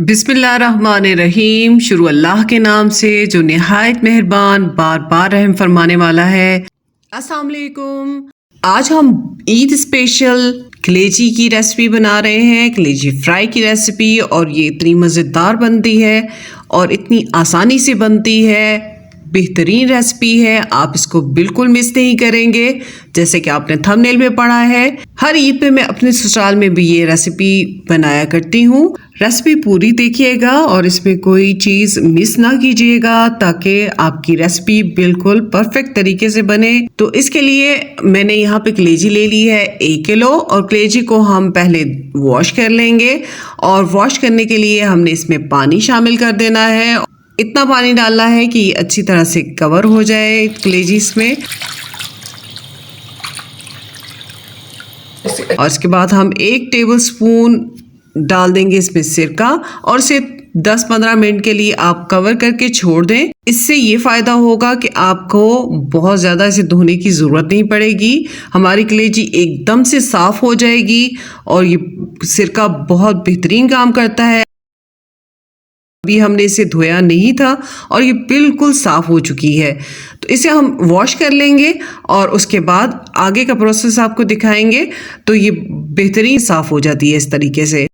बिस्मिल्लाहिर्रहमानिर्रहीम। शुरू अल्लाह के नाम से जो निहायत मेहरबान बार बार रहम फरमाने वाला है। अस्सलाम वालेकुम। आज हम ईद स्पेशल कलेजी की रेसिपी बना रहे हैं, कलेजी फ्राई की रेसिपी। और ये इतनी मज़ेदार बनती है और इतनी आसानी से बनती है, बेहतरीन रेसिपी है। आप इसको बिल्कुल मिस नहीं करेंगे। जैसे कि आपने थंबनेल में पढ़ा है, हर ईद पे मैं अपने ससुराल में भी ये रेसिपी बनाया करती हूँ। रेसिपी पूरी देखिएगा और इसमें कोई चीज़ मिस ना कीजिएगा ताकि आपकी रेसिपी बिल्कुल परफेक्ट तरीके से बने। तो इसके लिए मैंने यहाँ पे कलेजी ले ली है 1 किलो, और कलेजी को हम पहले वॉश कर लेंगे। और वॉश करने के लिए हमने इसमें पानी शामिल कर देना है। इतना पानी डालना है कि ये अच्छी तरह से कवर हो जाए कलेजी इसमें। और इसके बाद हम 1 टेबलस्पून डाल देंगे इसमें सिरका, और इसे 10-15 मिनट के लिए आप कवर करके छोड़ दें। इससे ये फ़ायदा होगा कि आपको बहुत ज़्यादा इसे धोने की ज़रूरत नहीं पड़ेगी। हमारी कलेजी एकदम से साफ़ हो जाएगी और ये सिरका बहुत बेहतरीन काम करता है। अभी हमने इसे धोया नहीं था और ये बिल्कुल साफ़ हो चुकी है। तो इसे हम वॉश कर लेंगे और उसके बाद आगे का प्रोसेस आपको दिखाएंगे। तो ये बेहतरीन साफ़ हो जाती है इस तरीके से।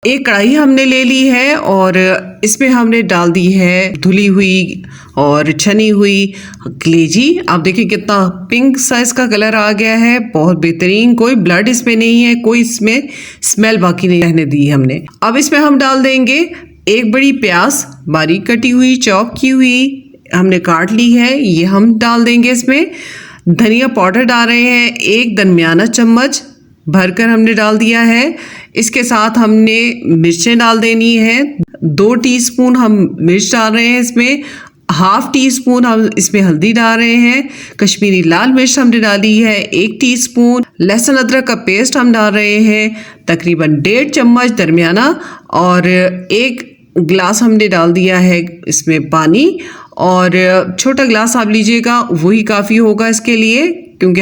एक कढ़ाई हमने ले ली है और इसमें हमने डाल दी है धुली हुई और छनी हुई कलेजी। आप देखिए कितना पिंक साइज का कलर आ गया है, बहुत बेहतरीन। कोई ब्लड इसमें नहीं है, कोई इसमें स्मेल बाकी नहीं रहने दी हमने। अब इसमें हम डाल देंगे 1 बड़ी प्याज बारीक कटी हुई, चॉप की हुई हमने काट ली है, ये हम डाल देंगे इसमें। धनिया पाउडर डाल रहे हैं 1 दरमियाना चम्मच भरकर हमने डाल दिया है। इसके साथ हमने मिर्चें डाल देनी है। 2 टीस्पून हम मिर्च डाल रहे हैं इसमें। 1/2 टीस्पून हम इसमें हल्दी डाल रहे हैं। कश्मीरी लाल मिर्च हमने डाली है 1 टीस्पून। लहसुन अदरक का पेस्ट हम डाल रहे हैं तकरीबन 1.5 चम्मच दरमियाना। और 1 गिलास हमने डाल दिया है इसमें पानी, और छोटा गिलास आप लीजिएगा, वही काफ़ी होगा इसके लिए, क्योंकि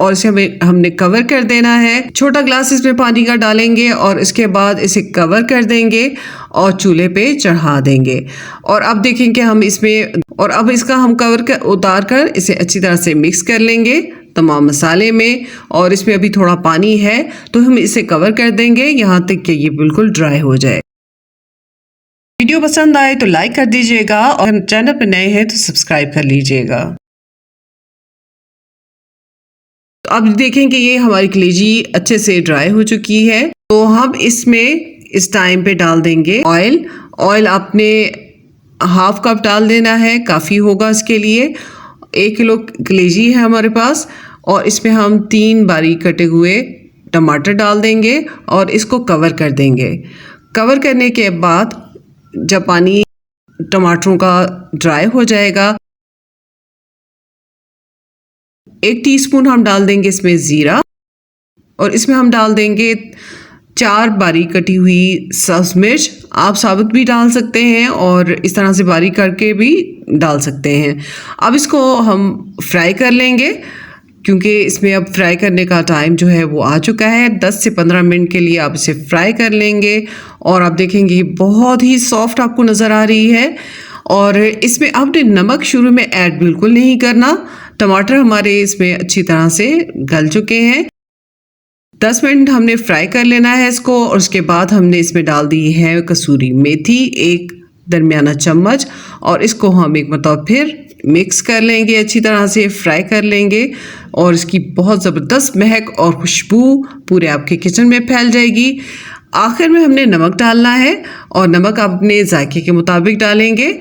इसे हमने कवर कर देना है। छोटा ग्लास इसमें पानी का डालेंगे और इसके बाद इसे कवर कर देंगे और चूल्हे पे चढ़ा देंगे। और अब देखेंगे हम इसमें, और अब इसका हम कवर कर उतार कर इसे अच्छी तरह से मिक्स कर लेंगे तमाम मसाले में। और इसमें अभी थोड़ा पानी है तो हम इसे कवर कर देंगे यहाँ तक कि ये बिल्कुल ड्राई हो जाए। वीडियो पसंद आए तो लाइक कर दीजिएगा और चैनल पर नए हैं तो सब्सक्राइब कर लीजिएगा। तो अब देखें कि ये हमारी कलेजी अच्छे से ड्राई हो चुकी है। तो हम इसमें इस टाइम पे डाल देंगे ऑयल। ऑयल आपने 1/2 कप डाल देना है, काफ़ी होगा इसके लिए। 1 किलो कलेजी है हमारे पास, और इसमें हम 3 बारीक कटे हुए टमाटर डाल देंगे और इसको कवर कर देंगे। कवर करने के बाद जब पानी टमाटरों का ड्राई हो जाएगा, 1 टीस्पून हम डाल देंगे इसमें ज़ीरा, और इसमें हम डाल देंगे 4 बारीक कटी हुई सब्ज़ मिर्च। आप साबुत भी डाल सकते हैं और इस तरह से बारीक करके भी डाल सकते हैं। अब इसको हम फ्राई कर लेंगे, क्योंकि इसमें अब फ्राई करने का टाइम जो है वो आ चुका है। 10 से 15 मिनट के लिए आप इसे फ्राई कर लेंगे और आप देखेंगे बहुत ही सॉफ्ट आपको नज़र आ रही है। और इसमें आपने नमक शुरू में ऐड बिल्कुल नहीं करना। टमाटर हमारे इसमें अच्छी तरह से गल चुके हैं। 10 मिनट हमने फ्राई कर लेना है इसको, और उसके बाद हमने इसमें डाल दी है कसूरी मेथी 1 दरमियाना चम्मच, और इसको हम एक मरतबा फिर मिक्स कर लेंगे, अच्छी तरह से फ्राई कर लेंगे। और इसकी बहुत ज़बरदस्त महक और खुशबू पूरे आपके किचन में फैल जाएगी। आखिर में हमने नमक डालना है, और नमक आप अपने जायके के मुताबिक डालेंगे।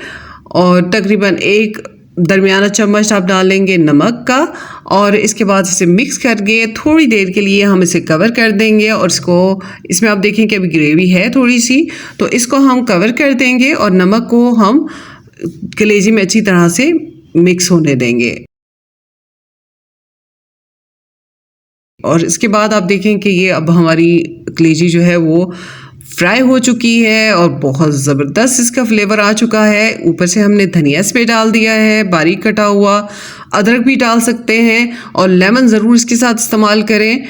और तकरीबन 1 दरमियाना चम्मच आप डालेंगे नमक का, और इसके बाद इसे मिक्स करके थोड़ी देर के लिए हम इसे कवर कर देंगे। और इसमें आप देखें कि अभी ग्रेवी है थोड़ी सी, तो इसको हम कवर कर देंगे और नमक को हम कलेजी में अच्छी तरह से मिक्स होने देंगे। और इसके बाद आप देखें कि ये अब हमारी कलेजी जो है वो फ्राई हो चुकी है और बहुत ज़बरदस्त इसका फ्लेवर आ चुका है। ऊपर से हमने धनिया इसमें डाल दिया है बारीक कटा हुआ, अदरक भी डाल सकते हैं, और लेमन ज़रूर इसके साथ इस्तेमाल करें।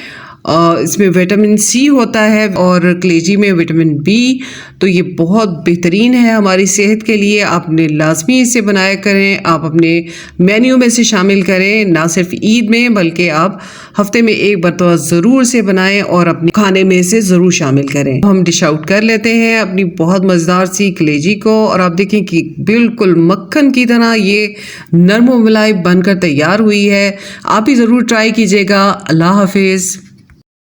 इसमें विटामिन सी होता है और कलेजी में विटामिन बी, तो ये बहुत बेहतरीन है हमारी सेहत के लिए। आपने लाजमी इसे बनाया करें, आप अपने मेन्यू में से शामिल करें, ना सिर्फ ईद में बल्कि आप हफ्ते में एक मरतबा ज़रूर से बनाएं और अपने खाने में से ज़रूर शामिल करें। हम डिश आउट कर लेते हैं अपनी बहुत मज़ेदार सी कलेजी को और आप देखें कि बिल्कुल मक्खन की तरह ये नरम व मलाई बनकर तैयार हुई है। आप भी ज़रूर ट्राई कीजिएगा। अल्लाह हाफिज़।